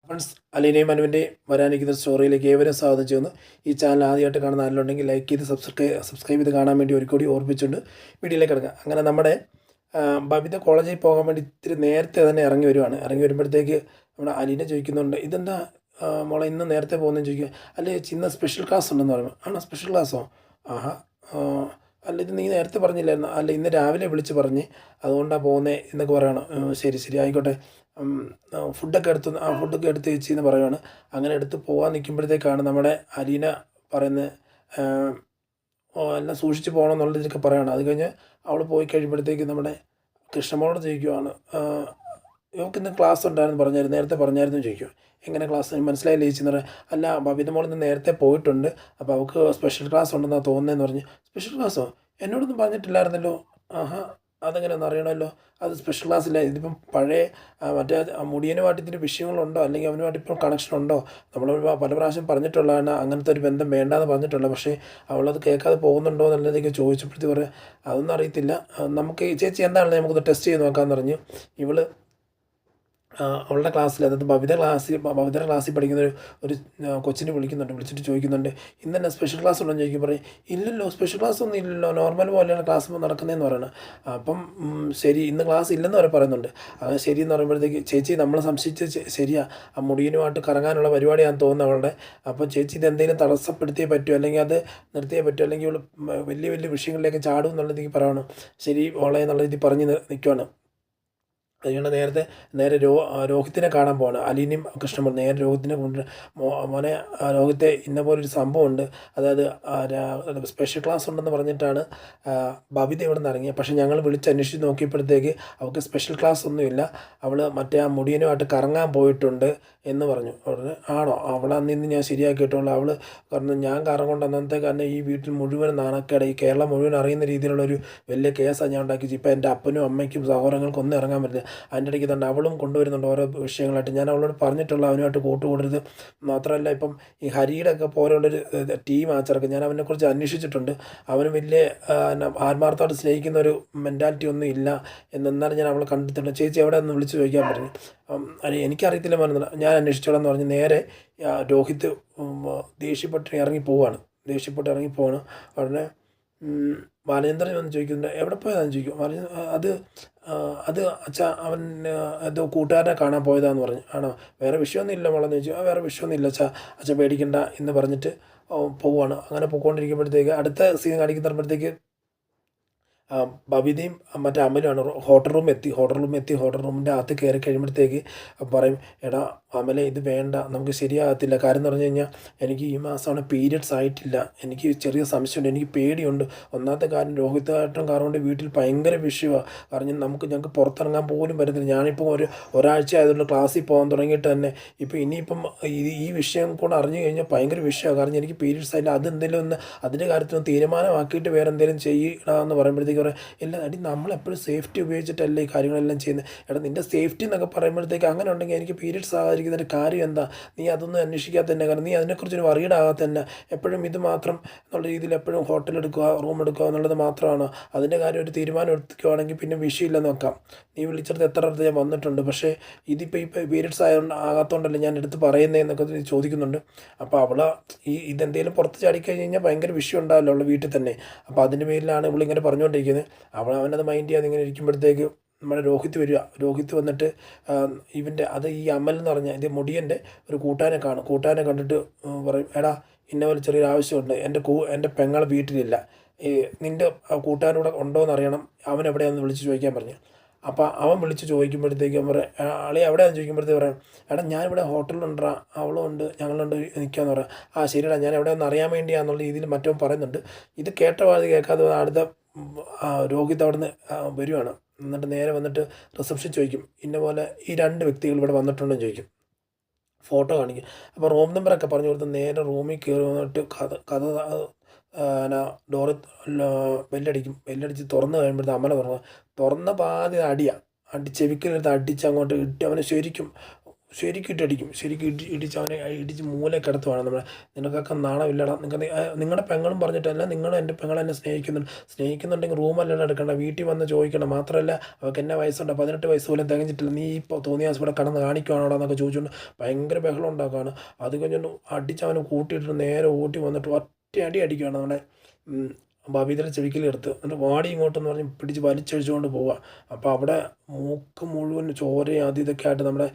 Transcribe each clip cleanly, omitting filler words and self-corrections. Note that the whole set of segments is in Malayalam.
ഫ്രണ്ട്സ്, അലീനയും അനുവിൻ്റെയും വരാനിരിക്കുന്ന സ്റ്റോറിയിലേക്ക് ഏവരും സ്വാഗതം ചെയ്യുന്നു. ഈ ചാനൽ ആദ്യമായിട്ട് കാണുന്ന ആരെങ്കിലും ലൈക്ക് ചെയ്ത് സബ്സ്ക്രൈബ് ചെയ്ത് കാണാൻ വേണ്ടി ഒരു കൂടി ഓർമ്മിച്ചുകൊണ്ട് വീഡിയോയിലേക്ക് കിടക്കുക. അങ്ങനെ നമ്മുടെ ബബിത കോളേജിൽ പോകാൻ വേണ്ടി ഇത്തിരി നേരത്തെ തന്നെ ഇറങ്ങി വരുവാണ്. ഇറങ്ങി വരുമ്പോഴത്തേക്ക് നമ്മുടെ അലീന ചോദിക്കുന്നുണ്ട്, ഇതെന്താ മോളെ ഇന്ന് നേരത്തെ പോകുന്നതെന്ന് ചോദിക്കുക. അല്ലേ ചേച്ചി, ഇന്ന് സ്പെഷ്യൽ ക്ലാസ് ഉണ്ടെന്ന് പറയുമ്പോൾ, ആണോ സ്പെഷ്യൽ ക്ലാസ്സോ? ആഹാ, അല്ല ഇത് നീ നേരത്തെ പറഞ്ഞില്ലായിരുന്നു. അല്ല ഇന്ന് രാവിലെ വിളിച്ച് പറഞ്ഞ് അതുകൊണ്ടാണ് പോകുന്നത് എന്നൊക്കെ പറയണം. ശരി ശരി ആയിക്കോട്ടെ, ഫുഡൊക്കെ എടുത്ത് വെച്ച് എന്ന് പറയുവാണ്. അങ്ങനെ എടുത്ത് പോകാൻ നിൽക്കുമ്പോഴത്തേക്കാണ് നമ്മുടെ അലീന പറയുന്നത്, എല്ലാം സൂക്ഷിച്ച് പോകണം എന്നുള്ളതൊക്കെ പറയുകയാണ്. അത് കഴിഞ്ഞ് അവൾ പോയി കഴിയുമ്പോഴത്തേക്ക് നമ്മുടെ കൃഷ്ണമോളോട് ചോദിക്കുവാണ്, ഇവൾക്ക് ഇന്ന് ക്ലാസ് ഉണ്ടായിരുന്നു പറഞ്ഞായിരുന്നു, നേരത്തെ പറഞ്ഞായിരുന്നു ചോദിക്കും. എങ്ങനെ ക്ലാസ് മനസ്സിലായില്ല ചേച്ചി എന്ന് പറയാം. അല്ല ബബിത മോൾ ഇന്ന് നേരത്തെ പോയിട്ടുണ്ട്, അപ്പോൾ അവൾക്ക് സ്പെഷ്യൽ ക്ലാസ് ഉണ്ടെന്നാണ് തോന്നുന്നതെന്ന് പറഞ്ഞ്. സ്പെഷ്യൽ ക്ലാസ്സോ? എന്നോടൊന്നും പറഞ്ഞിട്ടില്ലായിരുന്നല്ലോ. ആഹാ, അതെങ്ങനെ ഒന്ന് അറിയണമല്ലോ. അത് സ്പെഷ്യൽ ക്ലാസ്സില്ല, ഇതിപ്പം പഴയ മറ്റേ മുടിയനുമായിട്ട് ഇതിൻ്റെ വിഷയങ്ങളുണ്ടോ, അല്ലെങ്കിൽ അവനുമായിട്ട് ഇപ്പോൾ കണക്ഷൻ ഉണ്ടോ? നമ്മൾ പല പ്രാവശ്യം പറഞ്ഞിട്ടുള്ളതാണ് അങ്ങനത്തെ ഒരു ബന്ധം വേണ്ടാന്ന് പറഞ്ഞിട്ടുള്ളത്. പക്ഷേ അവളത് കേൾക്കാതെ പോകുന്നുണ്ടോ എന്നുള്ളതൊക്കെ ചോദിച്ചപ്പോഴത്തേക്ക് പറയാം അതൊന്നും അറിയത്തില്ല, നമുക്ക് ചേച്ചി എന്താണെന്ന് നമുക്കൊന്ന് ടെസ്റ്റ് ചെയ്ത് നോക്കാമെന്ന് പറഞ്ഞു. ഇവള് അവളുടെ ക്ലാസ്സിൽ, അതായത് ബബിതയുടെ ക്ലാസ്സിൽ പഠിക്കുന്ന ഒരു കൊച്ചിനെ വിളിച്ചിട്ട് ചോദിക്കുന്നുണ്ട്, ഇന്ന് തന്നെ സ്പെഷ്യൽ ക്ലാസ് ഉണ്ടോ എന്ന് ചോദിക്കും. പറയും ഇല്ലല്ലോ, സ്പെഷ്യൽ ക്ലാസ് ഒന്നും ഇല്ലല്ലോ, നോർമൽ പോലെയാണ് ക്ലാസ് നടക്കുന്നതെന്ന് പറയുന്നത്. അപ്പം ശരി ഇന്ന് ക്ലാസ് ഇല്ലെന്ന് വരെ പറയുന്നുണ്ട്. അത് ശരി എന്ന് പറയുമ്പോഴത്തേക്ക് ചേച്ചി നമ്മൾ സംശയിച്ച് ശരിയാ, ആ മുടിയനുമായിട്ട് കറങ്ങാനുള്ള പരിപാടിയാണെന്ന് തോന്നുന്നു അവളുടെ. അപ്പോൾ ചേച്ചി ഇത് എന്തെങ്കിലും തടസ്സപ്പെടുത്തിയേ പറ്റൂ, അല്ലെങ്കിൽ അത് നിർത്തിയേ പറ്റൂ, അല്ലെങ്കിൽ ഇവൾ വലിയ വലിയ വിഷയങ്ങളിലേക്ക് ചാടും എന്നുള്ളതിലേക്ക് പറയണം. ശരി ഓളെ എന്നുള്ള രീതി പറഞ്ഞ് നിൽക്കുവാണ്. അതുകൊണ്ട് നേരെ രോഹിത്തിനെ കാണാൻ പോവാണ്. അലീനയും കൃഷ്ണമോളും നേരെ രോഹിത്തിനെ കൊണ്ട് മോനെ രോഹിത്തെ ഇന്ന പോലൊരു സംഭവമുണ്ട്, അതായത് സ്പെഷ്യൽ ക്ലാസ് ഉണ്ടെന്ന് പറഞ്ഞിട്ടാണ് ബബിത ഇവിടെ നിന്ന് ഇറങ്ങിയത്. പക്ഷേ ഞങ്ങൾ അന്വേഷിച്ച് നോക്കിയപ്പോഴത്തേക്ക് അവൾക്ക് സ്പെഷ്യൽ ക്ലാസ് ഒന്നുമില്ല, അവൾ മറ്റേ ആ മുടിയനുമായിട്ട് കറങ്ങാൻ പോയിട്ടുണ്ട് എന്ന് പറഞ്ഞു. ഉടനെ ആണോ, അവളന്ന് ഇന്ന് ഞാൻ ശരിയാക്കിയിട്ടുള്ളൂ. അവൾ കാരണം ഞാൻ കറങ്ങുകൊണ്ട് അന്നത്തെ കാരണം ഈ വീട്ടിൽ മുഴുവൻ നാണക്കേട്, ഈ കേരളം മുഴുവൻ അറിയുന്ന രീതിയിലുള്ളൊരു വലിയ കേസാണ് ഞാൻ ഉണ്ടാക്കിയത്. ഇപ്പം എൻ്റെ അപ്പനും അമ്മയ്ക്കും സഹോദരങ്ങൾക്കും ഒന്നും ഇറങ്ങാൻ പറ്റില്ല. അതിൻ്റെ ഇടയ്ക്ക് തന്നെ അവളും കൊണ്ടുവരുന്നുണ്ട് ഓരോ വിഷയങ്ങളായിട്ട്. ഞാൻ അവളോട് പറഞ്ഞിട്ടുള്ള അവനുമായിട്ട് കൂട്ടുകൂടരുത്. മാത്രമല്ല ഇപ്പം ഈ ഹരിയുടെ ഒക്കെ പോലുള്ളൊരു ടീം ആച്ചറക്കും. ഞാൻ അവനെക്കുറിച്ച് അന്വേഷിച്ചിട്ടുണ്ട്. അവന് വലിയ ആത്മാർത്ഥമായിട്ട് സ്നേഹിക്കുന്ന ഒരു മെൻറ്റാലിറ്റി ഒന്നും ഇല്ല എന്നാലും ഞാൻ അവളെ കണ്ടിട്ടുണ്ട്. ചേച്ചി എവിടെ ഒന്ന് വിളിച്ച് ചോദിക്കാൻ പറഞ്ഞു. എനിക്കറിയത്തില്ല പറഞ്ഞില്ല, ഞാൻ അന്വേഷിച്ചോളാം എന്ന് പറഞ്ഞ് നേരെ രോഹിത്ത് ദേഷ്യപ്പെട്ട് ഇറങ്ങി പോവാണ്. ഉടനെ ബാലചന്ദ്രൻ വന്ന് ചോദിക്കുന്നുണ്ട്, എവിടെ പോയതാണെന്ന് ചോദിക്കും. അത് അച്ഛാ അവൻ എന്തോ കൂട്ടുകാരനെ കാണാൻ പോയതാന്ന് പറഞ്ഞു. ആണോ, വേറെ വിഷയമൊന്നും ഇല്ല മോളെന്ന് ചോദിച്ചു. വേറെ വിഷയമൊന്നും ഇല്ല അച്ഛൻ പേടിക്കണ്ട എന്ന് പറഞ്ഞിട്ട് പോവുകയാണ്. അങ്ങനെ പോയിക്കൊണ്ടിരിക്കുമ്പോഴത്തേക്ക് അടുത്ത സീൻ കാണിക്കുമ്പോഴത്തേക്ക് ബബിതയും മറ്റേ അമലുമാണ് ഹോട്ടൽ റൂമിൻ്റെ അകത്ത് കയറി കഴിയുമ്പോഴത്തേക്ക് പറയും, എടാ അമലെ ഇത് വേണ്ട, നമുക്ക് ശരിയാകത്തില്ല. കാര്യം എന്ന് പറഞ്ഞു കഴിഞ്ഞാൽ എനിക്ക് ഈ മാസമാണ് പീരിയഡ്സ് ആയിട്ടില്ല, എനിക്ക് ചെറിയ സംശയമുണ്ട്, എനിക്ക് പേടിയുണ്ട്. ഒന്നാമത്തെ കാര്യം രോഹിതായിട്ടും കാരണം വീട്ടിൽ ഭയങ്കര വിഷയമാണ്. കാരണം ഞങ്ങൾക്ക് പുറത്തിറങ്ങാൻ പോലും പറ്റത്തില്ല. ഞാനിപ്പോൾ ഒരാഴ്ച ആയതുകൊണ്ട് ക്ലാസ്സിൽ പോകാൻ തുടങ്ങിയിട്ട് തന്നെ ഇപ്പോൾ ഇനിയിപ്പം ഈ വിഷയം കൂടെ അറിഞ്ഞു കഴിഞ്ഞാൽ ഭയങ്കര വിഷയമാണ്. കാരണം എനിക്ക് പീരിയഡ്സ് ആയില്ല, അതെന്തെങ്കിലും ഒന്ന് അതിൻ്റെ കാര്യത്തിലൊന്ന് തീരുമാനമാക്കിയിട്ട് വേറെ എന്തെങ്കിലും ചെയ്യണമെന്ന് പറയുമ്പോഴത്തേക്ക് ഇല്ല അടി, നമ്മളെപ്പോഴും സേഫ്റ്റി ഉപയോഗിച്ചിട്ടല്ലേ ഈ കാര്യങ്ങളെല്ലാം ചെയ്യുന്നത്. എടാ നിൻ്റെ സേഫ്റ്റി എന്നൊക്കെ പറയുമ്പോഴത്തേക്ക് അങ്ങനെ ഉണ്ടെങ്കിൽ എനിക്ക് പീരിയഡ്സ് ആകാതിരിക്കുന്നതിൻ്റെ കാര്യം എന്താ? നീ അതൊന്നും അന്വേഷിക്കാത്ത തന്നെ, കാരണം നീ അതിനെക്കുറിച്ചൊരു വറീഡ് ആകാത്ത തന്നെ. എപ്പോഴും ഇത് മാത്രം എന്നുള്ള രീതിയിൽ എപ്പോഴും ഹോട്ടൽ എടുക്കുക, റൂം എടുക്കുക എന്നുള്ളത് മാത്രമാണ്. അതിൻ്റെ കാര്യം ഒരു തീരുമാനം എടുക്കുകയാണെങ്കിൽ പിന്നെ വിഷയമില്ലെന്ന് നോക്കാം. നീ വിളിച്ചെടുത്ത് എത്ര അടുത്ത് ഞാൻ വന്നിട്ടുണ്ട്, പക്ഷേ ഇപ്പോൾ പീരിയഡ്സ് ആകാത്തതുകൊണ്ടല്ലേ ഞാൻ എടുത്ത് പറയുന്നതെന്നൊക്കെ ചോദിക്കുന്നുണ്ട്. അപ്പോൾ ഇതെന്തെങ്കിലും പുറത്ത് ചാടിക്കഴിഞ്ഞ് കഴിഞ്ഞാൽ ഭയങ്കര വിഷയം ഉണ്ടാവില്ല അവളുടെ വീട്ടിൽ തന്നെ. അപ്പോൾ അതിൻ്റെ പേരിലാണ് ഇവളിങ്ങനെ പറഞ്ഞുകൊണ്ടിരിക്കുന്നത്. അവനത് മൈൻഡ് ചെയ്യാതെ ഇങ്ങനെ ഇരിക്കുമ്പോഴത്തേക്ക് നമ്മുടെ രോഹിത്ത് വന്നിട്ട് ഈ അമൽ എന്ന് പറഞ്ഞാൽ ഇത് മുടിയൻ്റെ ഒരു കൂട്ടാനെ കണ്ടിട്ട് പറയും, എടാ ഇന്ന പോലെ ചെറിയൊരു ആവശ്യമുണ്ട്, എൻ്റെ പെങ്ങളെ വീട്ടിലില്ല, നിൻ്റെ കൂട്ടുകാരൂടെ ഉണ്ടോ എന്ന് അറിയണം, അവൻ എവിടെയാണെന്ന് വിളിച്ച് ചോദിക്കാൻ പറഞ്ഞു. അപ്പോൾ അവൻ വിളിച്ച് ചോദിക്കുമ്പോഴത്തേക്കും പറയാം, ആളെ എവിടെയാണെന്ന് ചോദിക്കുമ്പോഴത്തേക്ക് പറയാം, എടാ ഞാനിവിടെ ഹോട്ടലിലുണ്ടാ, അവളും ഉണ്ട്, ഞങ്ങളുണ്ട് നിൽക്കാമെന്ന് പറയാം. ശരിയടാ, ഞാൻ എവിടെയാണെന്ന് അറിയാൻ വേണ്ടിയാണെന്നുള്ള രീതിയിൽ മറ്റവൻ പറയുന്നുണ്ട്. ഇത് കേട്ട പാതി കേൾക്കാതെ അടുത്ത രോഹിത് അവിടെ നിന്ന് വരുവാണ്. എന്നിട്ട് നേരെ വന്നിട്ട് റിസപ്ഷൻ ചോദിക്കും, ഇന്ന പോലെ ഈ 2 വ്യക്തികൾ ഇവിടെ വന്നിട്ടുണ്ടെന്ന് ചോദിക്കും. ഫോട്ടോ കാണിക്കും. അപ്പോൾ റൂം നമ്പറൊക്കെ പറഞ്ഞു കൊടുത്ത് നേരെ റൂമിൽ കയറി വന്നിട്ട് കഥ ഡോറ് ബെല്ലടിച്ച് തുറന്ന് കഴിയുമ്പോഴത്തെ അമല തുറന്ന പാതി ചെവിക്കലെടുത്ത് അടിച്ച് അങ്ങോട്ട് ഇട്ട് അവനെ ശരിക്കും ശരിക്കും ഇട്ടടിക്കും. ശരിക്കും ഇടിച്ച് അവനെ ഇടിച്ച് മൂലയിൽ കിടത്തുവാണ് നമ്മളെ. നിനക്കൊക്കെ നാണമില്ലടാ, നിങ്ങളുടെ പെങ്ങളും പറഞ്ഞിട്ടല്ല, നിങ്ങൾ എൻ്റെ പെങ്ങളെ എന്നെ സ്നേഹിക്കുന്നുണ്ടെങ്കിൽ റൂമല്ലല്ലോ എടുക്കണ്ട, വീട്ടിൽ വന്ന് ചോദിക്കണം. മാത്രമല്ല അവൾക്ക് എന്നെ വയസ്സുണ്ട്, 18 വയസ്സ് പോലും തികഞ്ഞിട്ടില്ല, നീ ഇപ്പോൾ തോന്നിയ ഇവിടെ കടന്ന് കാണിക്കുവാണോടാ എന്നൊക്കെ ചോദിച്ചുകൊണ്ട് ഭയങ്കര ബഹളം ഉണ്ടാക്കുകയാണ്. അത് കഴിഞ്ഞിട്ട് അടിച്ച് അവനെ കൂട്ടിയിട്ട് നേരെ ഓട്ടി വന്നിട്ട് ഒറ്റ അടി അടിക്കുകയാണ് നമ്മുടെ ബബീതയുടെ ചെവിക്കലെടുത്ത്. എന്നിട്ട് വാടി ഇങ്ങോട്ടെന്ന് പറഞ്ഞ് പിടിച്ച് വലിച്ചഴിച്ചുകൊണ്ട് പോവുക. അപ്പോൾ അവിടെ മൂക്ക് മുഴുവൻ ചോരയും അത് ഇതൊക്കെ ആയിട്ട് നമ്മുടെ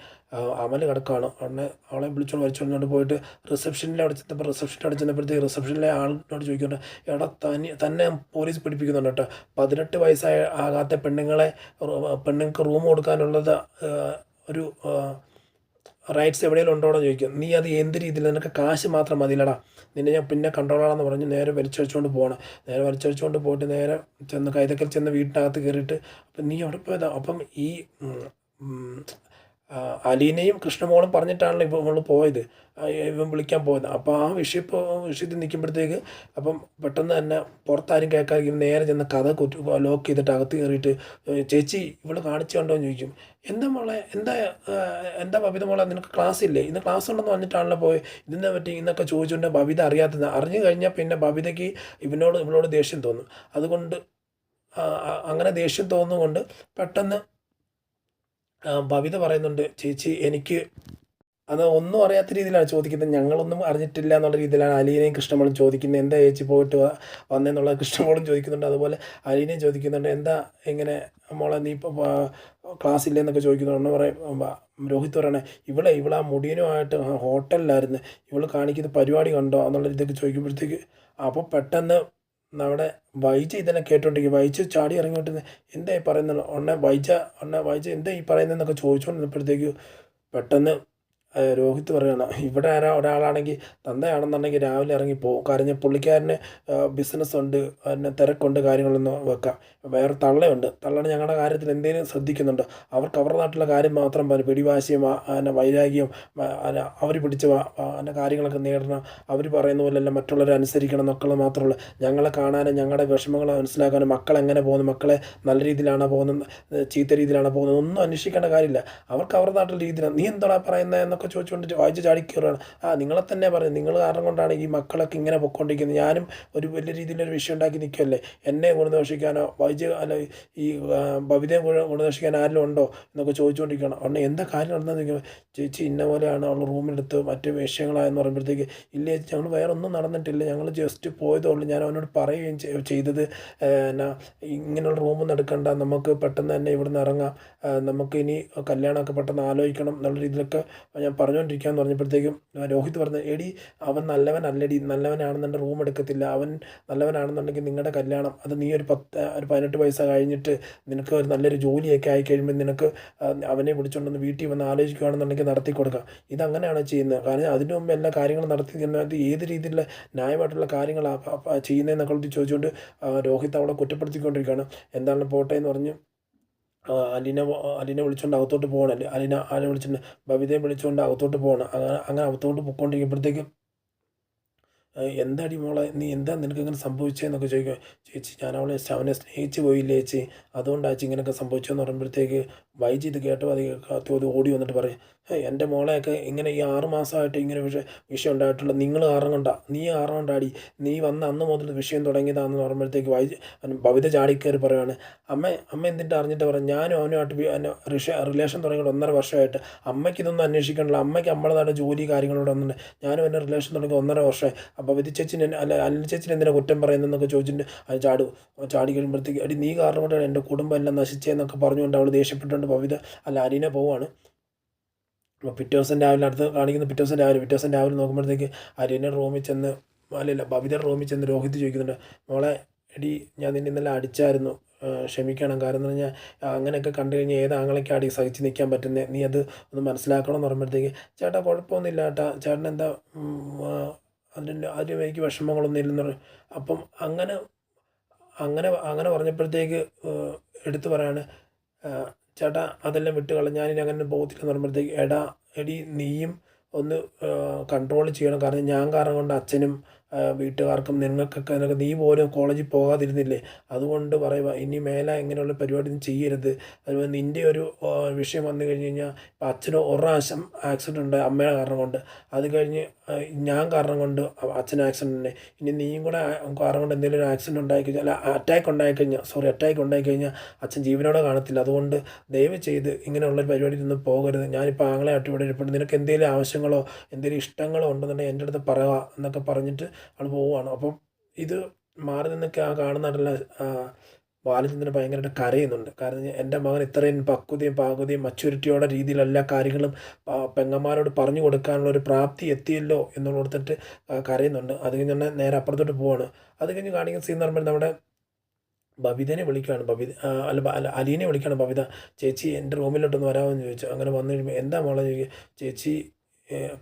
അമൽ കിടക്കുകയാണ്. ഉടനെ അവളെ വിളിച്ചോണ്ട് വലിച്ചുകൊണ്ട് പോയിട്ട് റിസപ്ഷനിൽ അവിടെ ചെന്നപ്പോൾ ചെന്നപ്പോഴത്തേക്ക് റിസപ്ഷനിലെ ആളിനോട് ചോദിക്കുന്നുണ്ട്, എടാ തന്നെ പോലീസ് പിടിപ്പിക്കുന്നുണ്ട് കേട്ടോ, 18 ആകാത്ത പെണ്ണുങ്ങൾക്ക് റൂം കൊടുക്കാനുള്ളത് ഒരു റൈറ്റ്സ് എവിടെയെങ്കിലും ഉണ്ടോയെന്ന് ചോദിക്കും. നീ അത് എന്ത് രീതിയിൽ, നിനക്ക് കാശ് മാത്രം മതിയില്ലടാ, നിന്നെ ഞാൻ പിന്നെ കണ്ടോളാമെന്ന് പറഞ്ഞ് നേരെ വലിച്ചഴിച്ചുകൊണ്ട് പോകണം. നേരെ വലിച്ചഴിച്ചുകൊണ്ട് പോയിട്ട് നേരെ കൈതക്കൽ ചെന്ന് വീട്ടിനകത്ത് കയറിയിട്ട്, അപ്പം നീ അവിടെ പോയതാ. അപ്പം ഈ അലീനയും കൃഷ്ണമോളും പറഞ്ഞിട്ടാണല്ലോ ഇവൾ പോയത്, ഇവൻ വിളിക്കാൻ പോയത്. അപ്പോൾ ആ വിഷയത്തിൽ നിൽക്കുമ്പോഴത്തേക്ക് അപ്പം പെട്ടെന്ന് തന്നെ പുറത്താരും കേൾക്കാതിരിക്കും നേരെ ചെന്ന് കഥ ലോക്ക് ചെയ്തിട്ട് അകത്ത് കയറിയിട്ട്, ചേച്ചി ഇവൾ കാണിച്ചു കണ്ടോ എന്ന് ചോദിക്കും. എന്താ മോളെ, എന്താ ബബിത മോളെ, നിനക്ക് ക്ലാസ് ഇല്ലേ, ഇന്ന് ക്ലാസ് ഉണ്ടെന്ന് പറഞ്ഞിട്ടാണല്ലോ പോയത്, ഇതിനെ പറ്റി എന്നൊക്കെ ചോദിച്ചുകൊണ്ട് ബബിത അറിയാത്തത്. അറിഞ്ഞു കഴിഞ്ഞാൽ പിന്നെ ബബിതയ്ക്ക് ഇവളോട് ദേഷ്യം തോന്നും. അതുകൊണ്ട് അങ്ങനെ ദേഷ്യം തോന്നുകൊണ്ട് പെട്ടെന്ന് ബബിത പറയുന്നുണ്ട്, ചേച്ചി എനിക്ക് അത് ഒന്നും അറിയാത്ത രീതിയിലാണ് ചോദിക്കുന്നത്, ഞങ്ങളൊന്നും അറിഞ്ഞിട്ടില്ല എന്നുള്ള രീതിയിലാണ് അലീനയും കൃഷ്ണമോളും ചോദിക്കുന്നത്. എന്താ ചേച്ചി പോയിട്ട് വന്നെന്നുള്ള കൃഷ്ണമോളും ചോദിക്കുന്നുണ്ട്. അതുപോലെ അലീനയും ചോദിക്കുന്നുണ്ട്, എന്താ ഇങ്ങനെ മോളെ നീ ഇപ്പോൾ ക്ലാസ് ഇല്ലെന്നൊക്കെ ചോദിക്കുന്നുണ്ട്. രോഹിത് പറയണേ, ഇവളാ മുടിയനുമായിട്ട് ഹോട്ടലിലായിരുന്നു, ഇവൾ കാണിക്കുന്ന പരിപാടി കണ്ടോ എന്നുള്ള ഇതൊക്കെ ചോദിക്കുമ്പോഴത്തേക്ക്, അപ്പോൾ പെട്ടെന്ന് നമ്മുടെ വൈജ ഇതെന്നെ കേട്ടോണ്ടിരിക്കും. വൈജ ചാടി ഇറങ്ങിയിട്ട് എന്താ ഈ പറയുന്നത്, വൈജ എന്താ ഈ പറയുന്നതെന്നൊക്കെ ചോദിച്ചുകൊണ്ടിരുന്നപ്പോഴത്തേക്ക് പെട്ടെന്ന് രോഹിത് പറയുകയാണ്, ഇവിടെ ഒരാളാണെങ്കിൽ തന്തയാണെന്നുണ്ടെങ്കിൽ രാവിലെ ഇറങ്ങിപ്പോവും, കാരണം പുള്ളിക്കാരന് ബിസിനസ്സുണ്ട്, അതിന് തിരക്കുണ്ട്, കാര്യങ്ങളൊന്നും വെക്കാം. വേറെ തള്ളയുണ്ട്, ഞങ്ങളുടെ കാര്യത്തിൽ എന്തെങ്കിലും ശ്രദ്ധിക്കുന്നുണ്ട്, അവർക്ക് അവരുടെ നാട്ടിലെ കാര്യം മാത്രം പറയും, പിടിവാശിയും വൈരാഗ്യവും അവർ പിടിച്ച കാര്യങ്ങളൊക്കെ നേടണം, അവർ പറയുന്ന പോലെയല്ല മറ്റുള്ളവരെ അനുസരിക്കണം എന്നൊക്കെ മാത്രമുള്ള, ഞങ്ങളെ കാണാനും ഞങ്ങളുടെ വിഷമങ്ങൾ മനസ്സിലാക്കാനും, മക്കളെങ്ങനെ പോകുന്നു, മക്കളെ നല്ല രീതിയിലാണോ പോകുന്നത്, ചീത്ത രീതിയിലാണോ പോകുന്നത്, ഒന്നും അന്വേഷിക്കേണ്ട കാര്യമില്ല, അവർക്ക് അവരുടെ നാട്ടിലെ രീതിയിലാണ്. നീ എന്താടാ പറയുന്നത് എന്നൊക്കെ ചോദിച്ചുകൊണ്ട് വായിച്ച് ചാടിക്കയറുകയാണ്. നിങ്ങളെ തന്നെ പറയും, നിങ്ങൾ കാരണം കൊണ്ടാണ് ഈ മക്കളൊക്കെ ഇങ്ങനെ പൊയ്ക്കൊണ്ടിരിക്കുന്നത്, ഞാനും ഒരു വലിയ രീതിയിലൊരു വിഷയം ഉണ്ടാക്കി നിൽക്കുമല്ലേ, എന്നെ ഗുണദോഷിക്കാനോ അല്ല ഈ ബബിതയെ ഗുണദോഷിക്കാൻ ആരെങ്കിലും ഉണ്ടോ എന്നൊക്കെ ചോദിച്ചുകൊണ്ടിരിക്കുകയാണ്. ഉടനെ എന്താ കാര്യം നടന്നത്, ചേച്ചി ഇന്ന പോലെയാണ് അവൾ റൂമിലെടുത്ത് മറ്റ് വിഷയങ്ങളായെന്ന് പറയുമ്പോഴത്തേക്ക്, ഇല്ല ചേച്ചി ഞങ്ങൾ വേറെ ഒന്നും നടന്നിട്ടില്ല, ഞങ്ങൾ ജസ്റ്റ് പോയതേ ഉള്ളൂ, ഞാൻ അവനോട് പറയുകയും ചെയ്തത് എന്നാ ഇങ്ങനെയുള്ള റൂമൊന്നും എടുക്കണ്ട, നമുക്ക് പെട്ടെന്ന് തന്നെ ഇവിടുന്ന് ഇറങ്ങാം, നമുക്ക് ഇനി കല്യാണമൊക്കെ പെട്ടെന്ന് ആലോചിക്കണം എന്നുള്ള രീതിയിലൊക്കെ ഞാൻ പറഞ്ഞുകൊണ്ടിരിക്കുകയെന്ന് പറഞ്ഞപ്പോഴത്തേക്കും രോഹിത് പറഞ്ഞു, എടി അവൻ നല്ലവനല്ലടി, നല്ലവനാണെന്നുണ്ടെങ്കിൽ റൂം എടുക്കത്തില്ല, അവൻ നല്ലവനാണെന്നുണ്ടെങ്കിൽ നിങ്ങളുടെ കല്യാണം അത് നീ ഒരു 18 വയസ്സ് കഴിഞ്ഞിട്ട് നിനക്ക് ഒരു നല്ലൊരു ജോലിയൊക്കെ ആയിക്കഴിയുമ്പോൾ നിനക്ക് അവനെ വിളിച്ചുകൊണ്ടൊന്ന് വീട്ടിൽ വന്ന് ആലോചിക്കുകയാണെന്നുണ്ടെങ്കിൽ നടത്തി കൊടുക്കാം. ഇതങ്ങനെയാണ് ചെയ്യുന്നത്, കാരണം അതിന് മുമ്പ് എല്ലാ കാര്യങ്ങളും നടത്തി ഏത് രീതിയിലുള്ള ന്യായമായിട്ടുള്ള കാര്യങ്ങളാണ് ചെയ്യുന്നതെന്നൊക്കെ ചോദിച്ചുകൊണ്ട് രോഹിത് അവിടെ കുറ്റപ്പെടുത്തിക്കൊണ്ടിരിക്കുകയാണ്. എന്താണ് പോട്ടെ എന്ന് പറഞ്ഞ് അലീനെ വിളിച്ചുകൊണ്ട് അകത്തോട്ട് പോകണം. ആരെ വിളിച്ചിട്ടുണ്ട്, ബബിതയെ വിളിച്ചുകൊണ്ട് അകത്തോട്ട് പോകണം. അങ്ങനെ അകത്തോട്ട് പോയിക്കൊണ്ടിരിക്കുമ്പോഴത്തേക്കും, എന്താടി മോളെ, നീ എന്താ നിനക്ക് ഇങ്ങനെ സംഭവിച്ചതെന്നൊക്കെ ചോദിക്കുക. ചേച്ചി ഞാൻ അവനെ സ്നേഹിച്ച് പോയില്ലേ ചേച്ചി, അതുകൊണ്ടാണ് ചേച്ചി ഇങ്ങനെയൊക്കെ സംഭവിച്ചതെന്ന് പറയുമ്പോഴത്തേക്ക് വൈജി ഇത് കേട്ടോ അത് ഓടി വന്നിട്ട് പറയും, എൻ്റെ മോളെയൊക്കെ ഇങ്ങനെ ഈ 6 മാസമായിട്ട് ഇങ്ങനെ വിഷയം ഉണ്ടായിട്ടുള്ള നീ കാരണം കൊണ്ടാടി, നീ വന്ന അന്ന് മുതൽ വിഷയം തുടങ്ങിയതാണെന്ന് പറയുമ്പോഴത്തേക്ക് ബബിത ചാടിക്കയറി പറയുകയാണ്, അമ്മ എന്തിട്ട് അറിഞ്ഞിട്ട് പറയാം, ഞാനും അവനുമായിട്ട് റിലേഷൻ തുടങ്ങിയിട്ട് 1.5 വർഷമായിട്ട്, അമ്മയ്ക്ക് ഇതൊന്നും അന്വേഷിക്കണല്ലോ, അമ്മയ്ക്ക് നമ്മളെ നാട് ജോലി കാര്യങ്ങളോട് വന്നിട്ട് ഞാനും എൻ്റെ റിലേഷൻ തുടങ്ങി 1.5 വർഷമായി, ബബിത ചേച്ചിന് അനിൽ ചേച്ചിന് എന്തിനാ കുറ്റം പറയുന്നതെന്നൊക്കെ ചോദിച്ചിട്ട് അത് ചാടി കഴിയുമ്പോഴത്തേക്ക്, അടി നീ കാരണം കൊണ്ടാണ് എൻ്റെ കുടുംബം എല്ലാം നശിച്ചതെന്നൊക്കെ പറഞ്ഞുകൊണ്ട് അവൾ ദേഷ്യപ്പെട്ടുകൊണ്ട് അലീന പോവുകയാണ്. അപ്പോൾ പിറ്റേ ദിവസം രാവിലെ നോക്കുമ്പോഴത്തേക്ക് അലീന റൂമിൽ ചെന്ന് ബബിതയുടെ റൂമിൽ ചെന്ന് രോഹിത് ചോദിക്കുന്നുണ്ട്, മോളെ എടി ഞാൻ നിന്നെ ഇന്നലെ അടിച്ചായിരുന്നു, ക്ഷമിക്കണം, കാരണം എന്ന് പറഞ്ഞാൽ അങ്ങനെയൊക്കെ കണ്ടു കഴിഞ്ഞാൽ ഏത് ആങ്ങളൊക്കെയാണ് സഹിച്ച് നിൽക്കാൻ പറ്റുന്നത്, നീ അത് ഒന്ന് മനസ്സിലാക്കണം എന്ന് പറയുമ്പോഴത്തേക്ക്, ചേട്ടാ കുഴപ്പമൊന്നുമില്ല ചേട്ടാ, ചേട്ടൻ എന്താ അതിന് എനിക്ക് വിഷമങ്ങളൊന്നും ഇല്ലെന്ന് പറയും. അപ്പം അങ്ങനെ പറഞ്ഞപ്പോഴത്തേക്ക് എടുത്തു പറയാണ്, ചേട്ടാ അതെല്ലാം വിട്ട് കളഞ്ഞ് ഞാനിനി അങ്ങനെ പോകത്തില്ലെന്ന് പറയുമ്പോഴത്തേക്ക്, എടി നീയും ഒന്ന് കൺട്രോൾ ചെയ്യണം, കാരണം ഞാൻ കാരണം കൊണ്ട് അച്ഛനും വീട്ടുകാർക്കും നിങ്ങൾക്കൊക്കെ നിനക്ക് നീ പോലും കോളേജിൽ പോകാതിരുന്നില്ലേ, അതുകൊണ്ട് പറയുക ഇനി മേലെ ഇങ്ങനെയുള്ള പരിപാടി ഒന്നും ചെയ്യരുത്. അതുപോലെ നിൻ്റെ ഒരു വിഷയം വന്നു കഴിഞ്ഞ് കഴിഞ്ഞാൽ ഇപ്പം അച്ഛന് ഒരു പ്രാവശ്യം ആക്സിഡൻ്റ് ഉണ്ട് അമ്മയുടെ കാരണം കൊണ്ട്, അത് കഴിഞ്ഞ് ഞാൻ കാരണം കൊണ്ട് അച്ഛന് ആക്സിഡൻ്റ് ഉണ്ട്, ഇനി നീയും കൂടെ കാരണം കൊണ്ട് എന്തെങ്കിലും ഒരു ആക്സിഡൻറ്റ് ഉണ്ടായിക്കഴിഞ്ഞാൽ അല്ല അറ്റാക്ക് ഉണ്ടായിക്കഴിഞ്ഞാൽ അച്ഛൻ ജീവനോടെ കാണത്തില്ല. അതുകൊണ്ട് ദയവ് ചെയ്ത് ഇങ്ങനെയുള്ള പരിപാടിയിൽ നിന്ന് പോകരുത്. ഞാനിപ്പോൾ ആങ്ങളെയായിട്ട് ഇവിടെ ഇരിപ്പുണ്ട്, നിനക്ക് എന്തെങ്കിലും ആവശ്യങ്ങളോ എന്തെങ്കിലും ഇഷ്ടങ്ങളോ ഉണ്ടെന്നുണ്ടെങ്കിൽ എൻ്റെ അടുത്ത് പറയുക എന്നൊക്കെ പറഞ്ഞിട്ട് അവൾ പോവുകയാണ്. അപ്പം ഇത് മാറി നിന്നൊക്കെ ആ കാണുന്നതല്ല ബാലചന്ദ്രൻ ഭയങ്കരമായിട്ട് കരയുന്നുണ്ട്. കാരണം എൻ്റെ മകൻ ഇത്രയും പാകുതിയും മച്യൂരിറ്റിയോടെ രീതിയിൽ എല്ലാ കാര്യങ്ങളും പെങ്ങന്മാരോട് പറഞ്ഞു കൊടുക്കാനുള്ള ഒരു പ്രാപ്തി എത്തിയല്ലോ എന്നുള്ളടത്തിട്ട് കരയുന്നുണ്ട്. അത് കഴിഞ്ഞ് തന്നെ നേരെ അപ്പുറത്തോട്ട് പോവാണ്. അത് കഴിഞ്ഞ് കാണിക്കുന്ന സീൻ എന്ന് പറയുമ്പോൾ നമ്മുടെ ബബിതനെ വിളിക്കുകയാണ്. അലീനെ വിളിക്കുകയാണ് ബബിത. ചേച്ചി എൻ്റെ റൂമിലോട്ടൊന്ന് വരാമെന്ന് ചോദിച്ചു. അങ്ങനെ വന്നു കഴിയുമ്പോൾ എന്താ മോളെ ചോദിക്കുക. ചേച്ചി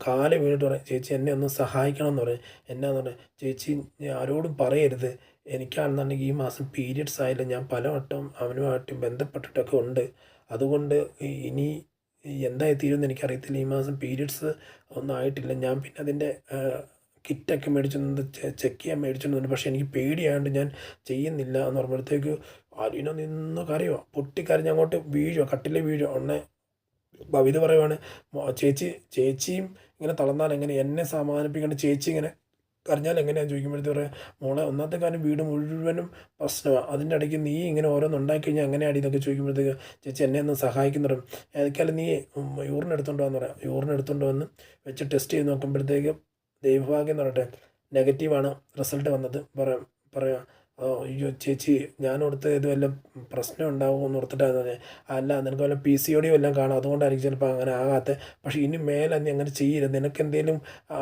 കാല് വീണിട്ട് പറയും, ചേച്ചി എന്നെ ഒന്ന് സഹായിക്കണം എന്ന് പറയും. എന്നാന്ന് പറയും, ചേച്ചി ആരോടും പറയരുത്, എനിക്കാണെന്നുണ്ടെങ്കിൽ ഈ മാസം പീരിയഡ്സ് ആയില്ല, ഞാൻ പലവട്ടം അവനുമായിട്ടും ബന്ധപ്പെട്ടിട്ടൊക്കെ ഉണ്ട്, അതുകൊണ്ട് ഇനി എന്തായി തീരുമെന്ന് എനിക്കറിയത്തില്ല, ഈ മാസം പീരിയഡ്സ് ഒന്നും ആയിട്ടില്ല, ഞാൻ പിന്നെ അതിൻ്റെ കിറ്റൊക്കെ മേടിച്ചൊന്ന് ചെക്ക് ചെയ്യാൻ മേടിച്ചിട്ടുണ്ട്, പക്ഷേ എനിക്ക് പേടിയായതുകൊണ്ട് ഞാൻ ചെയ്യുന്നില്ല എന്ന് പറയുമ്പോഴത്തേക്ക് അലീന നിന്ന് കരയുക, പൊട്ടിക്കരഞ്ഞ് അങ്ങോട്ട് വീഴുക, കട്ടിലെ വീഴുക. ഉടനെ ബബിത പറയുവാണ്, ചേച്ചിയും ഇങ്ങനെ തളർന്നാൽ എങ്ങനെ, എന്നെ സമാധാനിപ്പിക്കേണ്ട ചേച്ചി ഇങ്ങനെ കരഞ്ഞാൽ എങ്ങനെയാണെന്ന് ചോദിക്കുമ്പോഴത്തേക്ക് പറയാം, മോളെ ഒന്നാമത്തെ കാര്യം വീട് മുഴുവനും പ്രശ്നമാണ്, അതിൻ്റെ ഇടയ്ക്ക് നീ ഇങ്ങനെ ഓരോന്ന് ഉണ്ടാക്കിക്കഴിഞ്ഞാൽ എങ്ങനെയാണ് ഇതൊക്കെ ചോദിക്കുമ്പോഴത്തേക്ക് ചേച്ചി എന്നെ ഒന്ന് സഹായിക്കുന്നുണ്ട്, ഏതൊക്കെയാലും നീ യൂറിൻ എടുത്തുകൊണ്ട് വന്ന് പറയാം. യൂറിൻ എടുത്തുകൊണ്ട് വന്ന് വെച്ച് ടെസ്റ്റ് ചെയ്ത് നോക്കുമ്പോഴത്തേക്ക് ദൈവഭാഗ്യം എന്ന് പറയട്ടെ നെഗറ്റീവാണ് റിസൾട്ട് വന്നത്. പറയാം അയ്യോ ചേച്ചി ഞാനോർത്ത് ഇത് വല്ല പ്രശ്നം ഉണ്ടാകുമെന്ന് ഓർത്തിട്ടാണ് പറഞ്ഞത്, അല്ല നിനക്ക് വല്ല PCOD എല്ലാം കാണും, അതുകൊണ്ടായിരിക്കും ചിലപ്പോൾ അങ്ങനെ ആകാത്ത, പക്ഷേ ഇനി മേലെ നീ അങ്ങനെ ചെയ്യരുത്, നിനക്ക് എന്തെങ്കിലും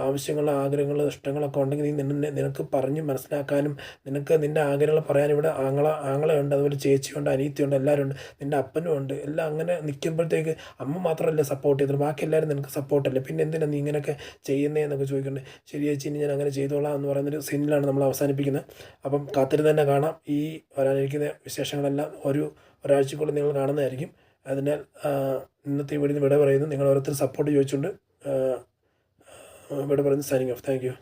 ആവശ്യങ്ങൾ ആഗ്രഹങ്ങൾ ഇഷ്ടങ്ങളൊക്കെ ഉണ്ടെങ്കിൽ നീ നിനക്ക് പറഞ്ഞ് മനസ്സിലാക്കാനും നിനക്ക് നിൻ്റെ ആഗ്രഹങ്ങൾ പറയാനും ഇവിടെ ആങ്ങളയുണ്ട്, അതുപോലെ ചേച്ചിയുണ്ട്, അനിയത്തിയുണ്ട്, എല്ലാവരും ഉണ്ട്, നിൻ്റെ അപ്പനും ഉണ്ട്, എല്ലാം അങ്ങനെ നിൽക്കുമ്പോഴത്തേക്ക് അമ്മ മാത്രമല്ല സപ്പോർട്ട് ചെയ്തത്, ബാക്കി എല്ലാവരും നിനക്ക് സപ്പോർട്ടല്ലേ, പിന്നെ എന്തിനാണ് നീ ഇങ്ങനെയൊക്കെ ചെയ്യുന്നതെന്നൊക്കെ ചോദിക്കുന്നുണ്ട്. ശരി ചേച്ചി ഇനി ഞാൻ അങ്ങനെ ചെയ്തോളാം എന്ന് പറയുന്നൊരു സീനിലാണ് നമ്മൾ അവസാനിപ്പിക്കുന്നത്. അപ്പം കാത്തിരുന്ന് തന്നെ കാണാം. ഈ വരാനിരിക്കുന്ന വിശേഷങ്ങളെല്ലാം ഒരാഴ്ചക്കുള്ളിൽ നിങ്ങൾ കാണുന്നതായിരിക്കും. അതിനാൽ ഇന്നത്തെ വീഡിയോ വിട പറയുന്നു. നിങ്ങൾ ഓരോരുത്തർ സപ്പോർട്ട് ചോദിച്ചുകൊണ്ട് വിട പറയുന്നു. Signing off. Thank you.